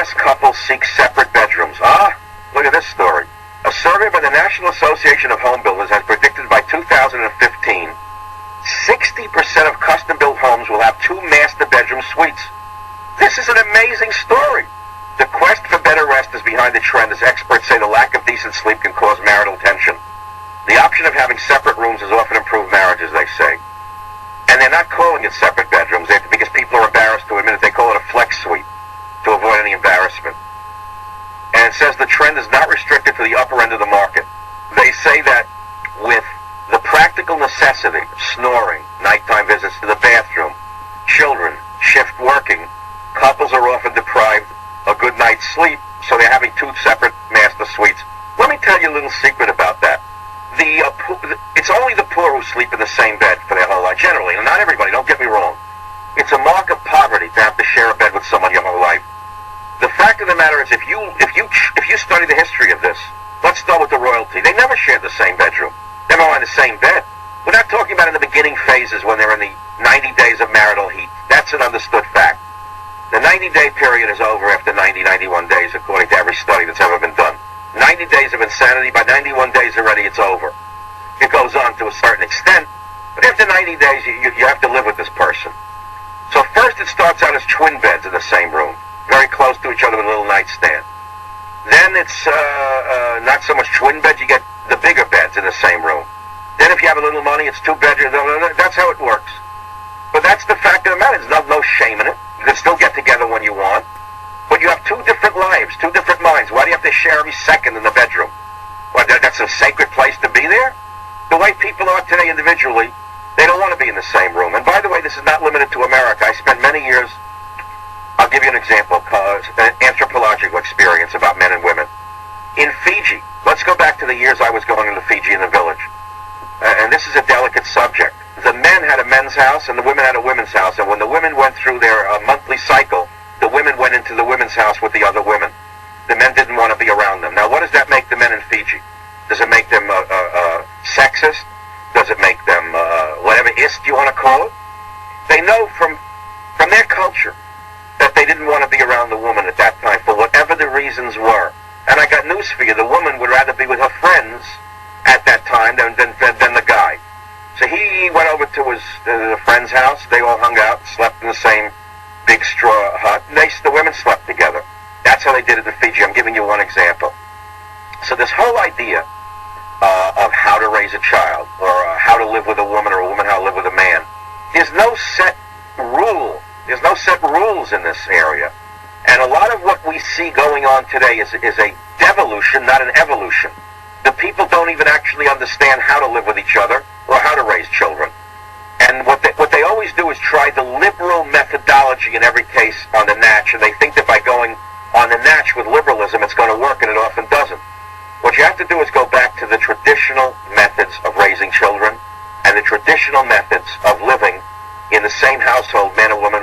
U.S. couples seek separate bedrooms. Look at this story. A survey by the National Association of Home Builders has predicted by 2015, 60% of custom-built homes will have 2 master bedroom suites. This is an amazing story. The quest for better rest is behind the trend, as experts say the lack of decent sleep can cause marital tension. The option of having separate rooms has often improved marriages, they say. And they're not calling it separate bedrooms because people are embarrassed to admit it. They call it a flex suite to avoid any embarrassment. And it says the trend is not restricted to the upper end of the market. They say that with the practical necessity of snoring, nighttime visits to the bathroom, children, shift working, couples are often deprived a good night's sleep, so they're having 2 separate master suites. Let me tell you a little secret about that. It's only the poor who sleep in the same bed for their whole life, generally, and not everybody, don't get me wrong. It's a mark of poverty to have to share a bed with someone your whole life. The fact of the matter is, if you study the history of this, let's start with the royalty. They never shared the same bedroom. They never on the same bed. We're not talking about in the beginning phases when they're in the 90 days of marital heat. That's an understood fact. The 90-day period is over after 91 days, according to every study that's ever been done. 90 days of insanity, by 91 days already it's over. It goes on to a certain extent, but after 90 days you have to live with this person. So first it starts out as twin beds in the same room, very close to each other with a little nightstand. Then it's not so much twin beds, you get the bigger beds in the same room. Then if you have a little money, it's 2 bedrooms. That's how it works. But that's the fact of the matter. There's no shame in it. You can still get together when you want. But you have 2 different lives, 2 different minds. Why do you have to share every second in the bedroom? Well, that's a sacred place to be there? The way people are today individually, they don't want to be in the same room. And by the way, this is not limited to America. I spent many years, I'll give you an example, an anthropological experience about men and women. In Fiji, let's go back to the years I was going into Fiji in the village. And this is a delicate subject. The men had a men's house and the women had a women's house. And when the women went through their monthly cycle, the women went into the women's house with the other women. The men didn't want to be around them. Now, what does that make the men in Fiji? Does it make them sexist? Does it make them whatever ist you want to call it? They know from their culture that they didn't want to be around the woman at that time for whatever the reasons were. And I got news for you. The woman would rather be with her friends at that time than the guy. So he went over to his friend's house. They all hung out, slept in the same big straw hut. And the women slept together. That's how they did it in Fiji. I'm giving you one example. So this whole idea of how to raise a child, or how to live with a woman, or a woman how to live with a man, there's no set rule. There's no set rules in this area. And a lot of what we see going on today is a devolution, not an evolution. The people don't even actually understand how to live with each other or how to raise children. And what they always do is try the liberal methodology in every case on the natch, and they think that by going on the natch with liberalism it's going to work, and it often doesn't. What you have to do is go back to the traditional methods of raising children and the traditional methods of living in the same household, man and woman,